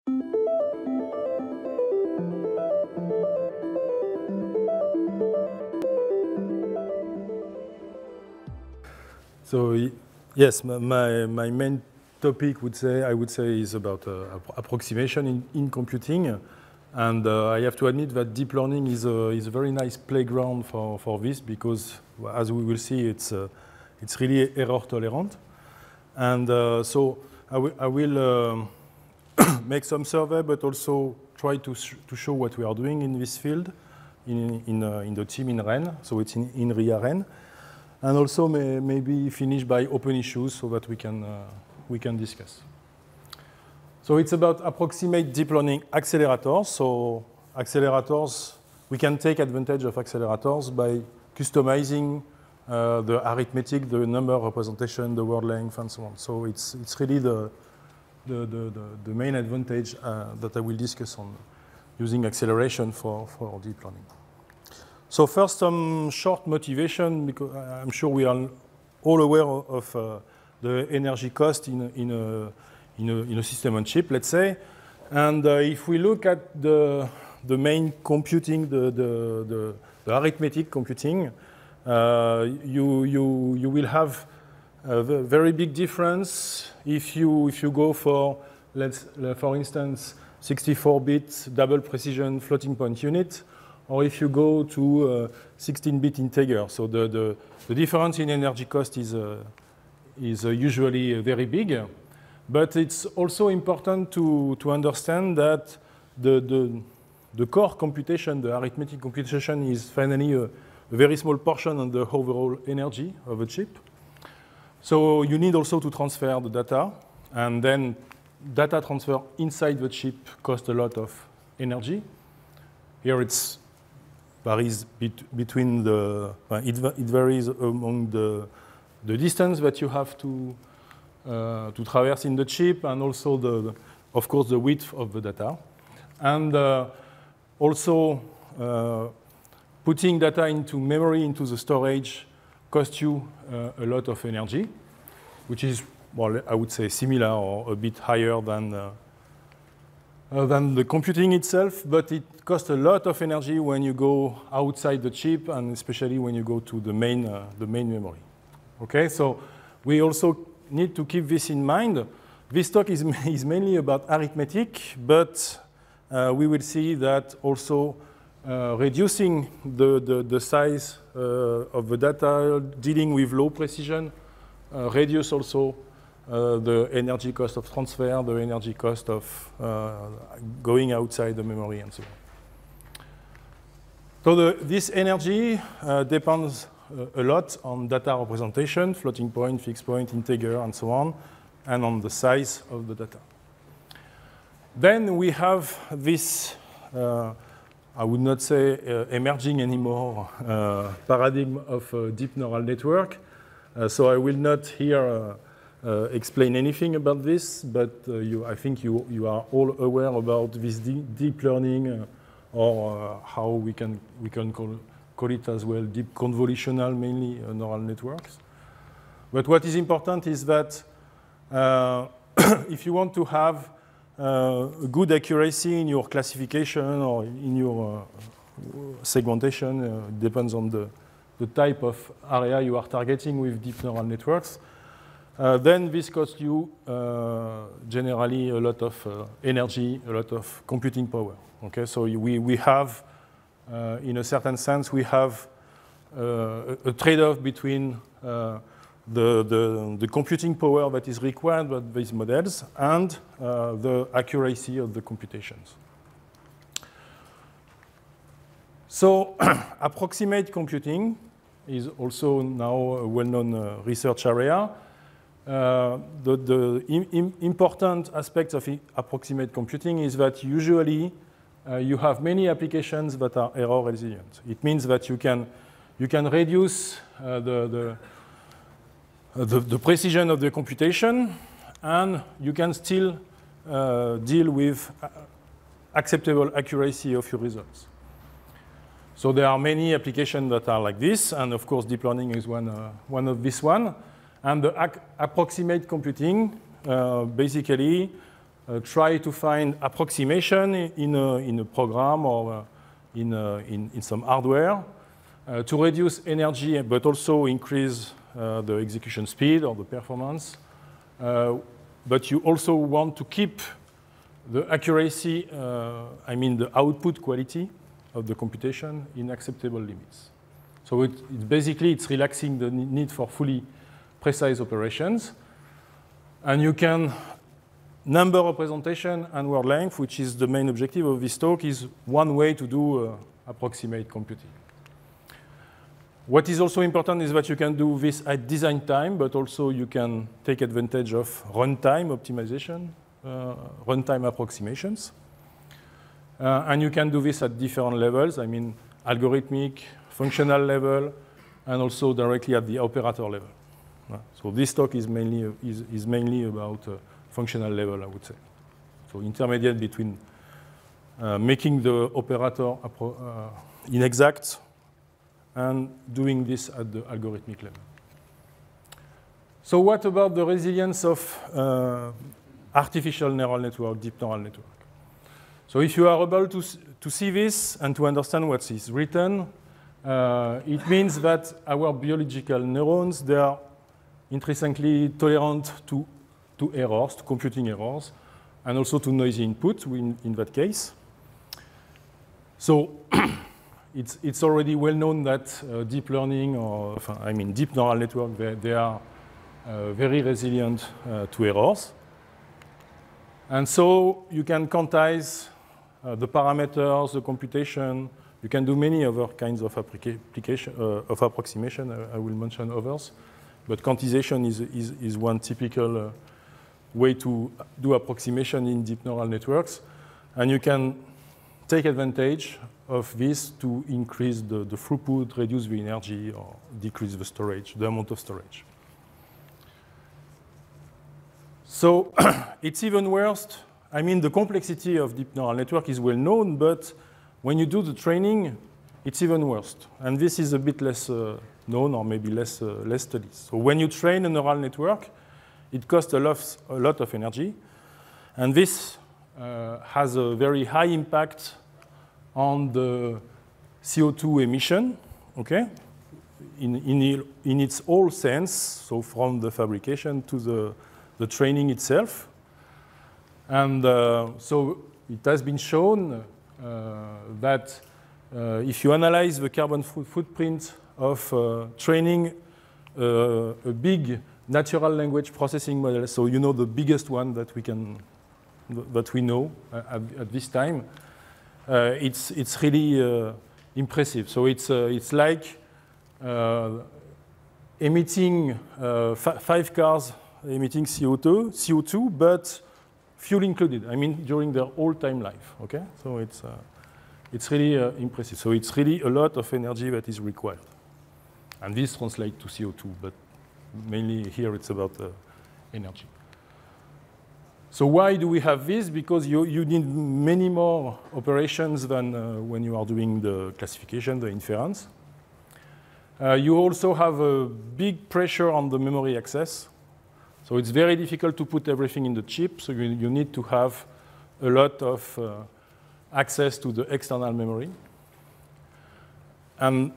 So yes, my main topic I would say is about approximation in computing, and I have to admit that deep learning is a very nice playground for this, because as we will see, it's really error tolerant, and so I will make some survey, but also try to show what we are doing in this field in the team in Rennes. So it's in RIA Rennes. And also maybe finish by open issues so that we can discuss. So it's about approximate deep learning accelerators. So accelerators, we can take advantage of accelerators by customizing the arithmetic, the number representation, the word length, and so on. So it's really the main advantage that I will discuss on using acceleration for deep learning. So first, some short motivation, because I'm sure we are all aware of the energy cost in a system on chip, let's say. And if we look at the main computing, the arithmetic computing, you will have a very big difference if you go for, for instance, 64-bit double precision floating point unit, or if you go to 16-bit integer. So the difference in energy cost is usually very big. But it's also important to understand that the core computation, the arithmetic computation, is finally a very small portion of the overall energy of a chip. So you need also to transfer the data, and then data transfer inside the chip costs a lot of energy. Here it varies between it varies among the distance that you have to traverse in the chip, and also of course the width of the data, and also putting data into memory, into the storage, costs you a lot of energy, which is, well, I would say similar or a bit higher than the computing itself, but it costs a lot of energy when you go outside the chip, and especially when you go to the main memory. Okay, so we also need to keep this in mind. This talk is mainly about arithmetic, but we will see that also reducing the size of the data, dealing with low precision, reduce also the energy cost of transfer, the energy cost of going outside the memory, and so on. So this energy depends a lot on data representation, floating point, fixed point, integer, and so on, and on the size of the data. Then we have this, I would not say emerging anymore, paradigm of deep neural network. So I will not here explain anything about this, but I think you are all aware about this deep learning, or how we can call it as well, deep convolutional, mainly neural networks. But what is important is that if you want to have good accuracy in your classification or in your segmentation, it depends on the type of area you are targeting with deep neural networks, then this costs you generally a lot of energy, a lot of computing power. Okay, so we have, in a certain sense, we have a trade-off between the computing power that is required by these models and the accuracy of the computations. So approximate computing is also now a well-known research area. The important aspects of approximate computing is that usually you have many applications that are error resilient. It means that you can reduce the precision of the computation, and you can still deal with acceptable accuracy of your results. So there are many applications that are like this, and of course deep learning is one of this one. And the approximate computing basically try to find approximation in a program or in some hardware to reduce energy, but also increase the execution speed or the performance. But you also want to keep the accuracy, I mean the output quality of the computation in acceptable limits. So it's relaxing the need for fully precise operations. And you can, number representation and word length, which is the main objective of this talk, is one way to do approximate computing. What is also important is that you can do this at design time, but also you can take advantage of runtime optimization, runtime approximations. And you can do this at different levels, I mean algorithmic, functional level, and also directly at the operator level. So this talk is mainly about functional level, I would say. So intermediate between making the operator inexact and doing this at the algorithmic level. So what about the resilience of artificial neural network, deep neural network? So if you are able to see this and to understand what is written, it means that our biological neurons, they are intrinsically tolerant to errors, to computing errors, and also to noisy input in that case. So it's already well known that deep learning, or I mean deep neural network, they are very resilient to errors. And so you can quantize the parameters, the computation. You can do many other kinds of approximation. I will mention others. But quantization is one typical way to do approximation in deep neural networks. And you can take advantage of this to increase the throughput, reduce the energy, or decrease the storage, the amount of storage. So it's even worse. I mean, the complexity of deep neural network is well known, but when you do the training, it's even worse. And this is a bit less known, or maybe less studied. So when you train a neural network, it costs a lot of energy. And this has a very high impact on the CO2 emission, okay? In its whole sense, so from the fabrication to the training itself. And so it has been shown that if you analyze the carbon footprint of training a big natural language processing model, so you know the biggest one that we know at this time, it's really impressive. So it's like emitting 5 cars emitting CO2, but fuel included. I mean, during their whole time life. Okay, so it's really impressive. So it's really a lot of energy that is required, and this translates to CO2, but mainly here it's about energy. So why do we have this? Because you need many more operations than when you are doing the classification, the inference. You also have a big pressure on the memory access. So it's very difficult to put everything in the chip. So you need to have a lot of access to the external memory. And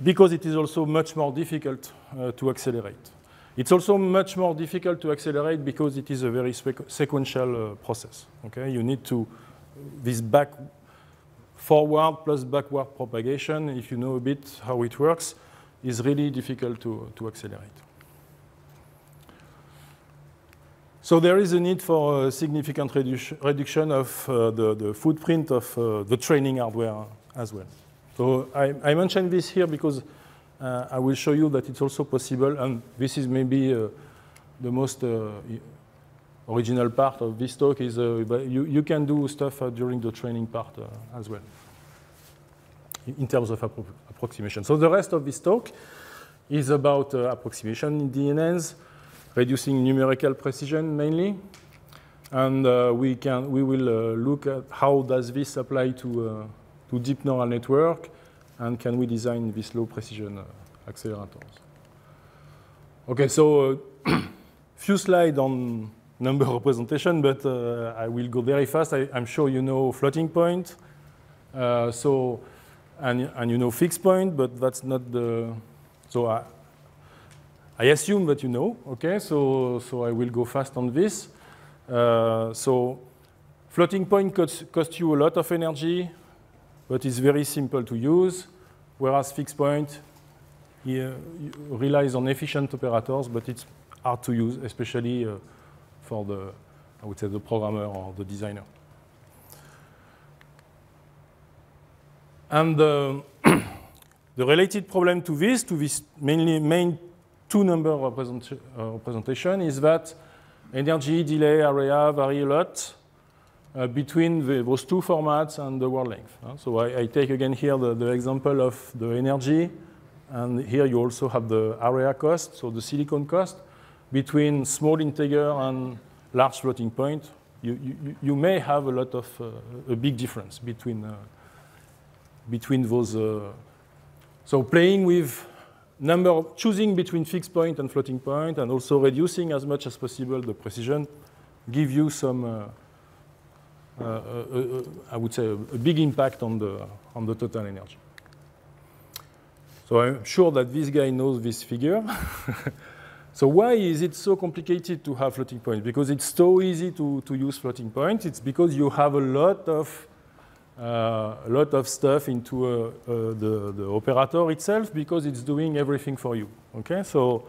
because it is also much more difficult to accelerate. It's also much more difficult to accelerate because it is a very sequential process. Okay, you need to this forward plus backward propagation. If you know a bit how it works, is really difficult to accelerate. So there is a need for a significant reduction of the footprint of the training hardware as well. So I mentioned this here because I will show you that it's also possible, and this is maybe the most original part of this talk is but you can do stuff during the training part as well in terms of approximation. So the rest of this talk is about approximation in DNNs, reducing numerical precision mainly, and we will look at how does this apply to deep neural network, and can we design these low precision accelerators. Okay, so few slides on number representation, but I will go very fast. I'm sure you know floating point. And you know fixed point, but that's not the. So I assume that you know. Okay, so I will go fast on this. So floating point costs you a lot of energy, but it's very simple to use, whereas fixed point relies on efficient operators, but it's hard to use, especially for the, I would say, the programmer or the designer. And the related problem to this main two-number representation is that energy, delay, area vary a lot between those two formats and the word length. So I take again here the example of the energy, and here you also have the area cost, so the silicon cost. Between small integer and large floating point, you may have a lot of a big difference between those. So playing with choosing between fixed point and floating point, and also reducing as much as possible the precision, give you some, I would say, a big impact on the total energy. So I'm sure that this guy knows this figure. So why is it so complicated to have floating point? Because it's so easy to use floating point. It's because you have a lot of stuff into the operator itself, because it's doing everything for you. Okay, so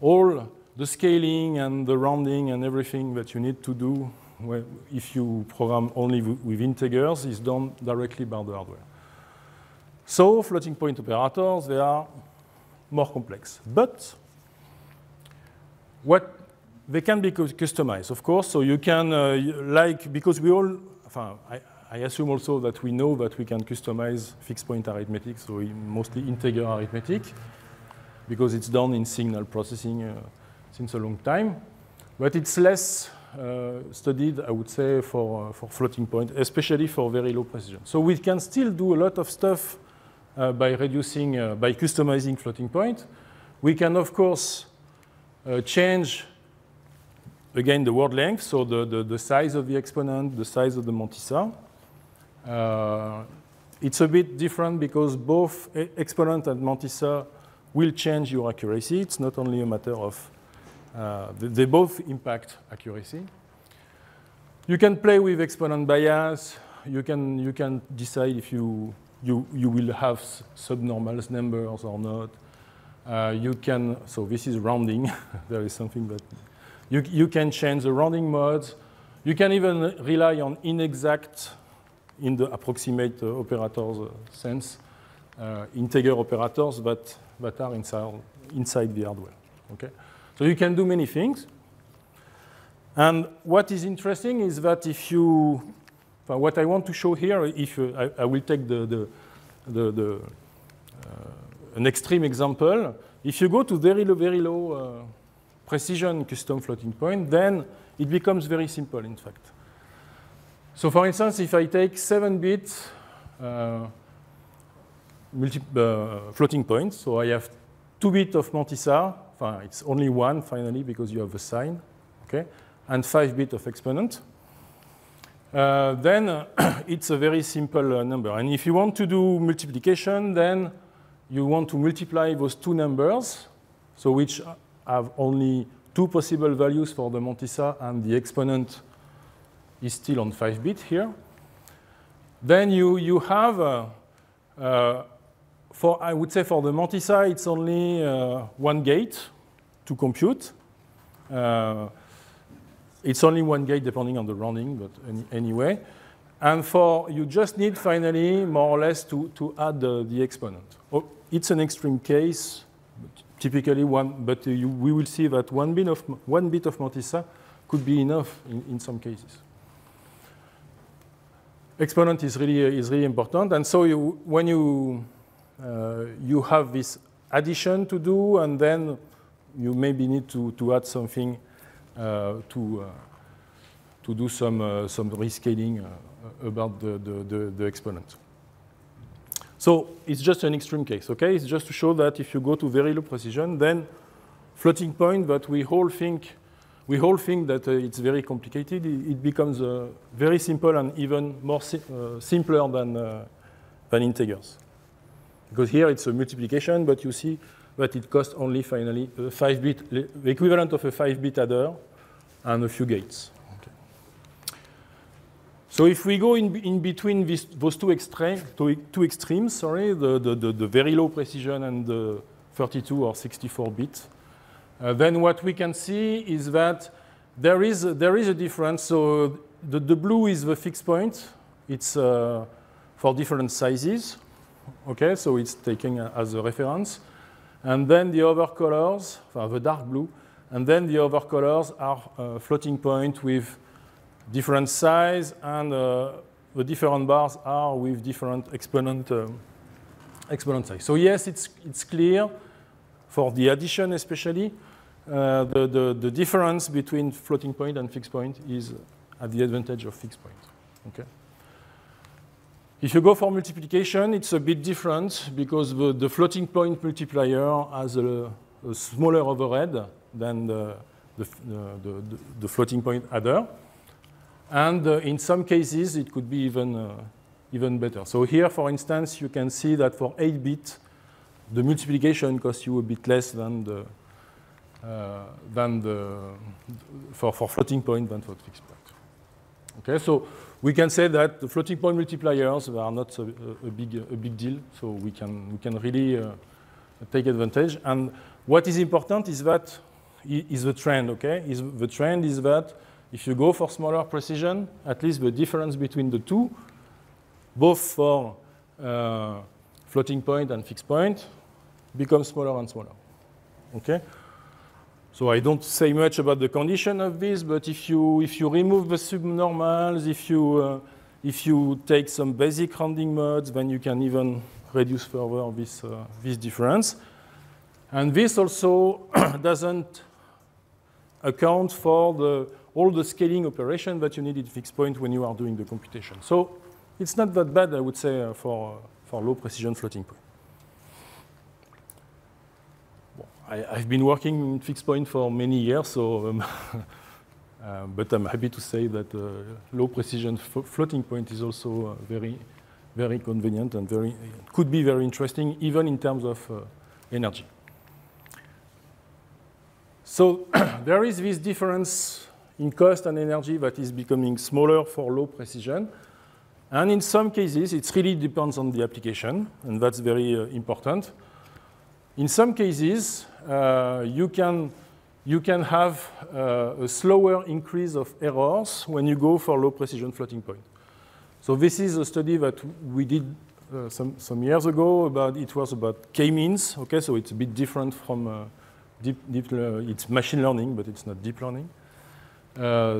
all the scaling and the rounding and everything that you need to do if you program only with integers is done directly by the hardware. So floating point operators, they are more complex, but they can be customized, of course. So you can, because we all, I assume also that we know that we can customize fixed point arithmetic, so mostly integer arithmetic, because it's done in signal processing since a long time. But it's less studied, I would say, for floating point, especially for very low precision. So we can still do a lot of stuff by customizing floating point. We can, of course, change, again, the word length, so the size of the exponent, the size of the mantissa. It's a bit different because both exponent and mantissa will change your accuracy. It's not only a matter of, they both impact accuracy. You can play with exponent bias. You can decide if you will have subnormal numbers or not. So this is rounding. There is something that you can change the rounding modes. You can even rely on inexact, in the approximate operators sense, integer operators that are inside the hardware. Okay, so you can do many things. And what is interesting is that if you, what I want to show here, if I will take an extreme example. If you go to very low precision custom floating point, then it becomes very simple, in fact. So for instance, if I take 7-bit floating points, so I have 2 bits of mantissa, it's only one finally because you have a sign, okay, and 5 bits of exponent, then it's a very simple number. And if you want to do multiplication, then you want to multiply those two numbers, so which have only 2 possible values for the mantissa, and the exponent is still on 5-bit here. Then you have, I would say for the mantissa, it's only 1 gate to compute. It's only 1 gate depending on the rounding, but anyway. And you just need finally more or less to add the exponent. It's an extreme case, typically but we will see that 1 bit of mantissa could be enough in some cases. Exponent is really important, and so when you have this addition to do, and then you maybe need to add something to do some rescaling about the exponent. So it's just an extreme case, okay? It's just to show that if you go to very low precision, then floating point that we all think we all think that it's very complicated. It becomes very simple and even more simpler than integers. Because here it's a multiplication, but you see that it costs only finally a 5-bit, the equivalent of a 5-bit adder and a few gates. Okay. So if we go in between those two extremes, the very low precision and the 32 or 64-bit, then what we can see is that there is a difference. So the blue is the fixed point. It's for different sizes. Okay, so it's taken as a reference. And then the other colors, the dark blue, and then the other colors are floating point with different size, and the different bars are with different exponent size. So yes, it's clear for the addition especially, the difference between floating point and fixed point is at the advantage of fixed point. Okay. If you go for multiplication, it's a bit different because the floating point multiplier has a smaller overhead than the floating point adder. And in some cases, it could be even better. So here, for instance, you can see that for 8-bit, the multiplication costs you a bit less than for floating point than for fixed point. Okay, so we can say that the floating point multipliers are not a big deal, so we can really take advantage. And what is important is that is the trend. Okay, the trend is that if you go for smaller precision, at least the difference between the two, both for floating point and fixed point, becomes smaller and smaller. Okay. So I don't say much about the condition of this, but if you remove the subnormals, if you take some basic rounding modes, then you can even reduce further this difference. And this also doesn't account for all the scaling operation that you need in fixed point when you are doing the computation. So it's not that bad, I would say, for low precision floating point. I've been working in fixed point for many years, so but I'm happy to say that low precision floating point is also very, very convenient and could be very interesting, even in terms of energy. So there is this difference in cost and energy that is becoming smaller for low precision. And in some cases, it really depends on the application, and that's very important. In some cases, you can have a slower increase of errors when you go for low precision floating point. So this is a study that we did some years ago. It was about k-means. Okay, so it's a bit different from it's machine learning, but it's not deep learning.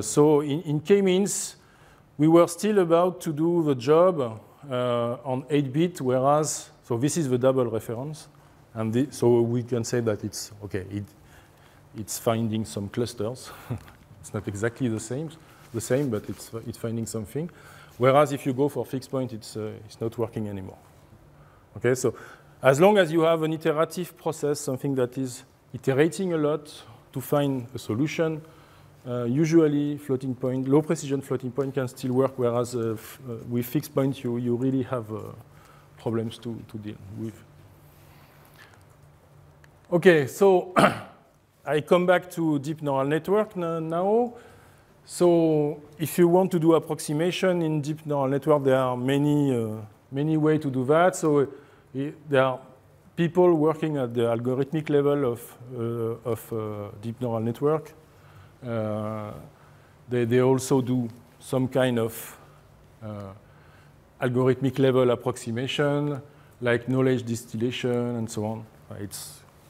So in k-means, we were still about to do the job on 8-bit, whereas so this is the double reference. And so we can say that it's okay. It's finding some clusters. It's not exactly the same, but it's finding something. Whereas if you go for fixed point, it's not working anymore. Okay, so as long as you have an iterative process, something that is iterating a lot to find a solution, usually floating point, low precision floating point can still work. Whereas with fixed point, you really have problems to deal with. Okay, so I come back to deep neural network now. So if you want to do approximation in deep neural network, there are many ways to do that. So there are people working at the algorithmic level of deep neural network. They also do some kind of algorithmic level approximation, like knowledge distillation and so on.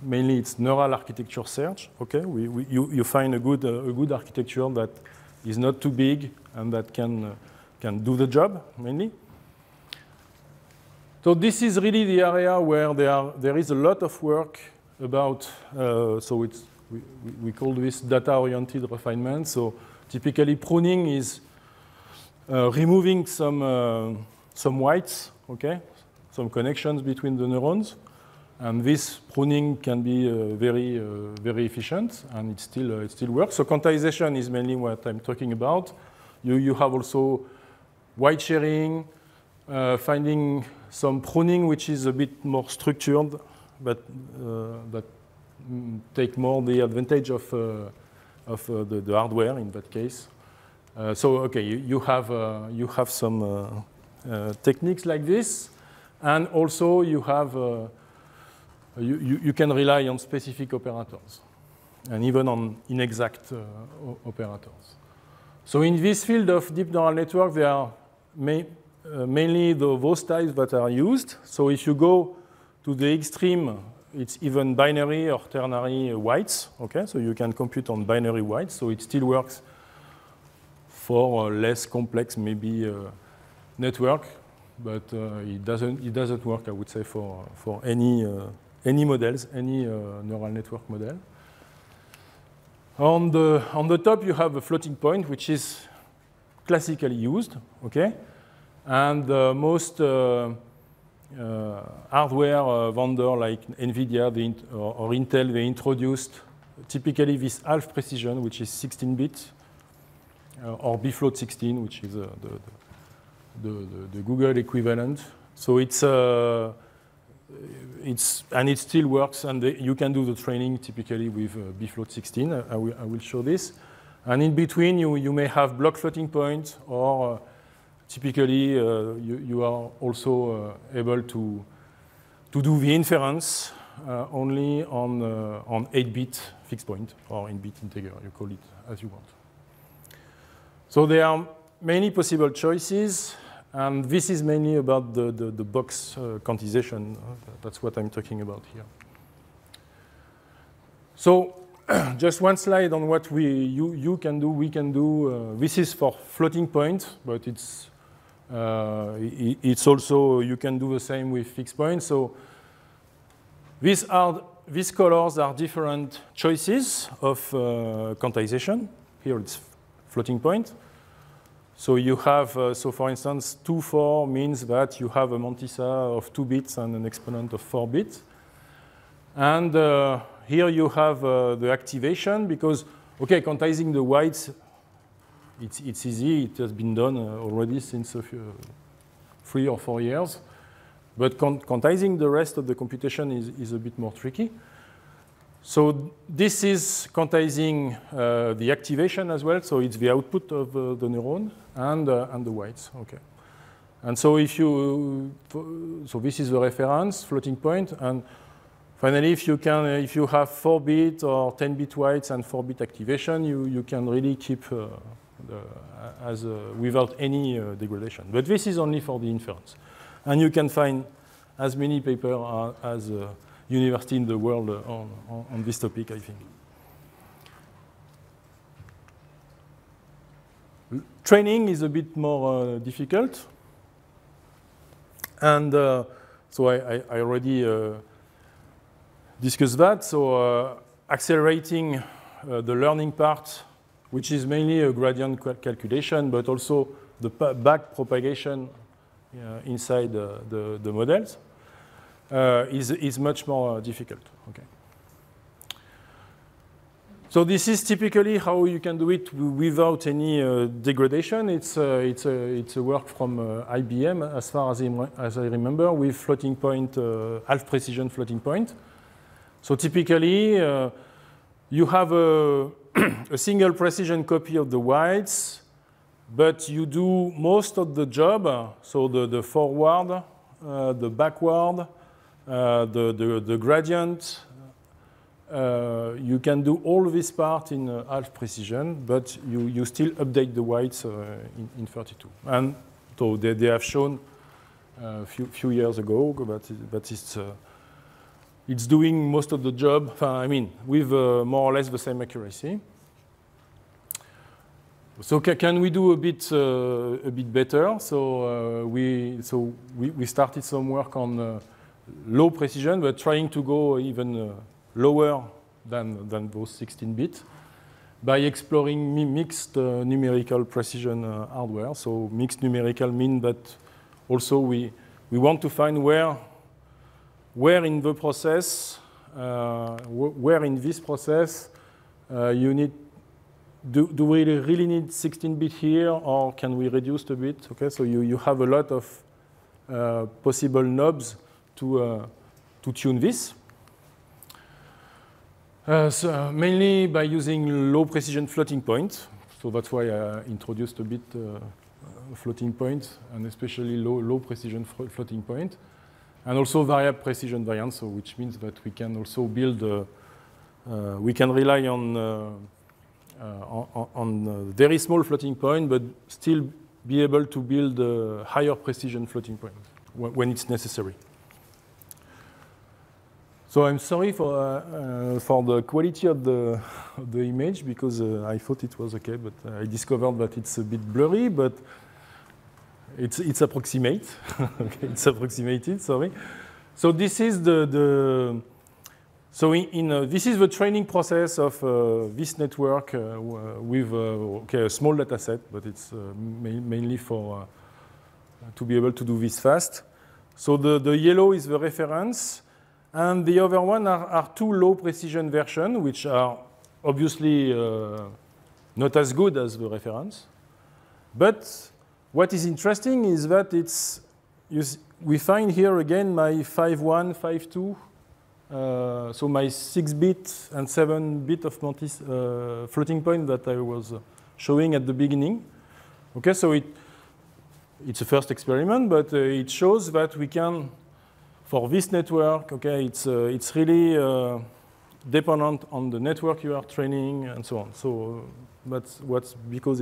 Mainly it's neural architecture search. Okay, you find a good architecture that is not too big and that can do the job mainly. So this is really the area where there is a lot of work about. So we call this data-oriented refinement. So typically pruning is removing some whites, okay, some connections between the neurons. And this pruning can be very efficient, and it still works. So quantization is mainly what I'm talking about. You have also white sharing, finding some pruning which is a bit more structured, but that take more the advantage of the hardware in that case. So okay, you have some techniques like this, and also you have you can rely on specific operators, and even on inexact operators. So in this field of deep neural network, there are mainly those types that are used. So if you go to the extreme, it's even binary or ternary weights. Okay, so you can compute on binary weights. So it still works for less complex, maybe network, but it doesn't work, I would say, for any models, any neural network model. On the top, you have a floating point, which is classically used. Okay, and most hardware vendor like NVIDIA or Intel, they introduced typically this half precision, which is 16-bit, or bfloat 16, which is the Google equivalent. So it still works, and you can do the training typically with bfloat 16. I will show this. And in between, you may have block floating point, or typically you are also able to do the inference only on 8-bit fixed point, or in bit integer, you call it as you want. So there are many possible choices, and this is mainly about the box quantization. That's what I'm talking about here. So just one slide on what you can do, we can do. This is for floating point, but it's also, you can do the same with fixed point. So these colors are different choices of quantization. Here it's floating point. So you have, so for instance, 2, 4 means that you have a mantissa of 2 bits and an exponent of 4 bits. And here you have the activation, because, okay, quantizing the weights, it's easy. It has been done already since 3 or 4 years. But quantizing the rest of the computation is a bit more tricky. So this is quantizing the activation as well. So it's the output of the neuron and the weights. Okay. And so so this is the reference floating point. And finally, if you have 4-bit or 10-bit weights and 4-bit activation, you can really keep without any degradation. But this is only for the inference. And you can find as many papers as university in the world on this topic, I think. Training is a bit more difficult. And so I already discussed that. So accelerating the learning part, which is mainly a gradient calculation, but also the back propagation inside the models, is much more difficult. Okay. So this is typically how you can do it without any degradation. It's a work from IBM, as far as I remember, with floating point, half precision floating point. So typically, you have a single precision copy of the weights, but you do most of the job. So the forward, the backward, the gradient. You can do all this part in half precision, but you still update the weights in 32. And so they have shown a few years ago that it's doing most of the job. I mean, with more or less the same accuracy. So can we do a bit better? So we started some work on low precision, but trying to go even lower than those 16-bit by exploring mixed numerical precision hardware. So mixed numerical means that also we want to find where where in the process, where in this process you need, do we really need 16-bit here, or can we reduce a bit? Okay, so you have a lot of possible knobs to tune this. So mainly by using low precision floating point. So that's why I introduced a bit floating point, and especially low precision floating point. And also variable precision variance, so which means that we can also build, we can rely on very small floating point, but still be able to build higher precision floating point when it's necessary. So I'm sorry for the quality of the image, because I thought it was okay, but I discovered that it's a bit blurry, but it's approximate. Okay, it's approximated. Sorry. So this is this is the training process of this network with a small data set, but it's mainly for to be able to do this fast. So the yellow is the reference. And the other one are two low precision versions, which are obviously not as good as the reference. But what is interesting is that we find here again my 5.1, 5.2, so my 6-bit and 7-bit of Mantis floating point that I was showing at the beginning. Okay, so it's a first experiment, but it shows that we can, for this network, okay, it's really dependent on the network you are training and so on. So that's what's because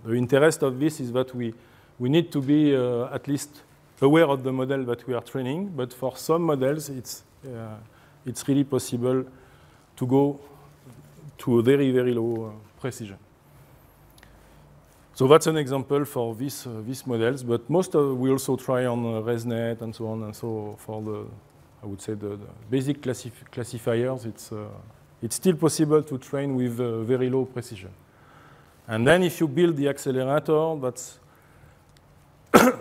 the interest of this is that we need to be at least aware of the model that we are training. But for some models, it's really possible to go to a very, very low precision. So that's an example for these models, but we also try on ResNet and so on. And so for I would say the basic classifiers, it's still possible to train with very low precision. And then if you build the accelerator, that's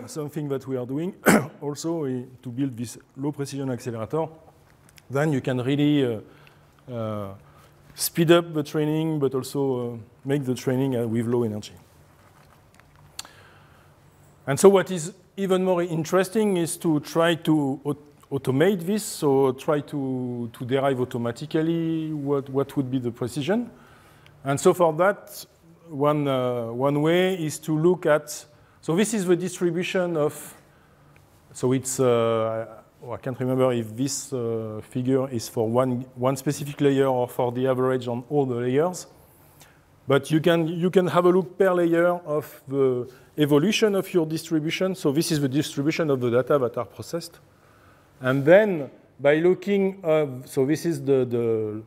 something that we are doing also to build this low precision accelerator. Then you can really speed up the training, but also make the training with low energy. And so what is even more interesting is to try to automate this, so try to derive automatically what would be the precision. And so for that, one way is to look at, so this is the distribution of, so it's, I can't remember if this figure is for one specific layer or for the average on all the layers. But you can have a look per layer of the evolution of your distribution. So this is the distribution of the data that are processed. And then by looking, so this is the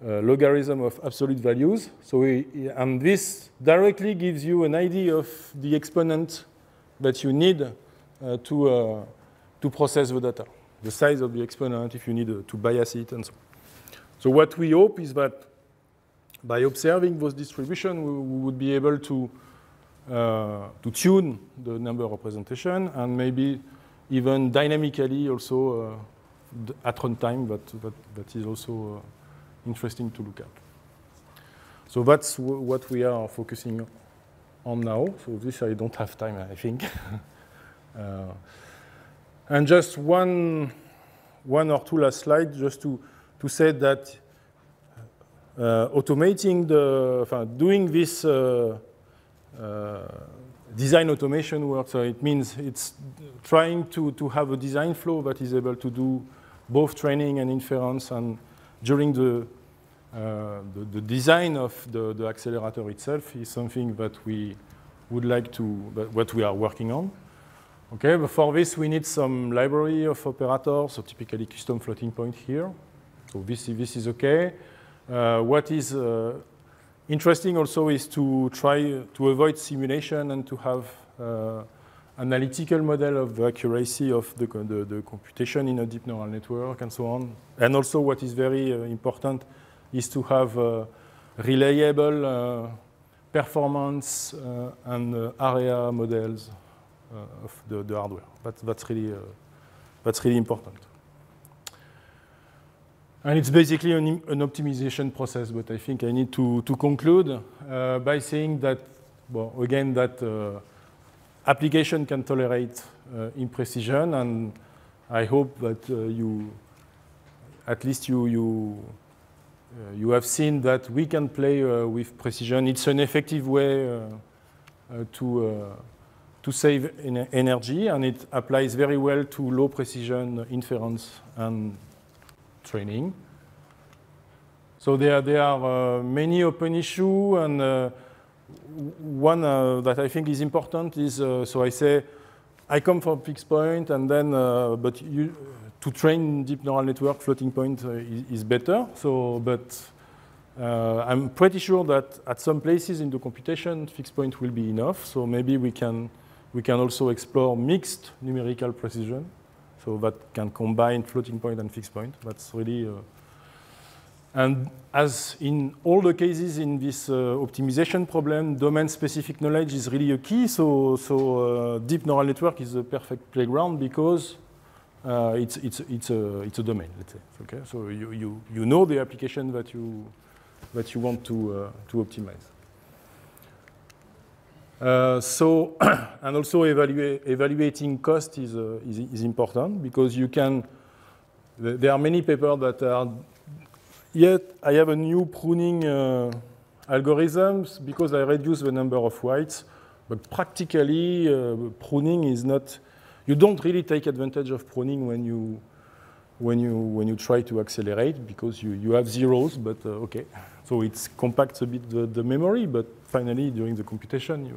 logarithm of absolute values. So and this directly gives you an idea of the exponent that you need to process the data, the size of the exponent, if you need to bias it, and so on. So what we hope is that by observing those distributions, we would be able to tune the number representation and maybe even dynamically also at runtime. That is also interesting to look at. So that's what we are focusing on now. So this I don't have time, I think. And just one or two last slides, just to say that automating doing this design automation work, so it means it's trying to have a design flow that is able to do both training and inference, and during the design of the accelerator itself is something that we would like to, what we are working on. Okay, but for this we need some library of operators, so typically custom floating point here. So this is okay. What is interesting also is to try to avoid simulation and to have analytical model of the accuracy of the computation in a deep neural network and so on. And also what is very important is to have reliable performance and area models of the hardware. That's really That's really important. And it's basically an optimization process, but I think I need to conclude by saying that, well, again, that application can tolerate imprecision, and I hope that at least you have seen that we can play with precision. It's an effective way to save energy, and it applies very well to low precision inference and training. So there are many open issues, and one that I think is important is, so I say, I come from fixed point, and then, but to train deep neural network, floating point is better. So, but I'm pretty sure that at some places in the computation, fixed point will be enough. So maybe we can also explore mixed numerical precision, so that can combine floating point and fixed point. That's really, and as in all the cases in this optimization problem, domain-specific knowledge is really a key. So deep neural network is a perfect playground because it's a domain, let's say. Okay, so you know the application that you want to optimize. So and also evaluating cost is important because you can. There are many papers that are. Yet I have a new pruning algorithms because I reduce the number of whites, but practically pruning is not. You don't really take advantage of pruning when you try to accelerate because you have zeros, but okay. So it compacts a bit the memory, but finally during the computation,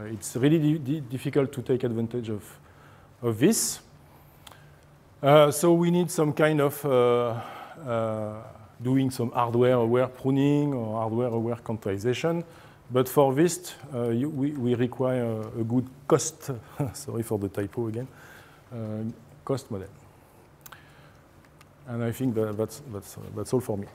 it's really difficult to take advantage of this. So we need some kind of doing some hardware-aware pruning or hardware-aware quantization. But for this, we require a good cost, sorry for the typo again, cost model. And I think that's all for me.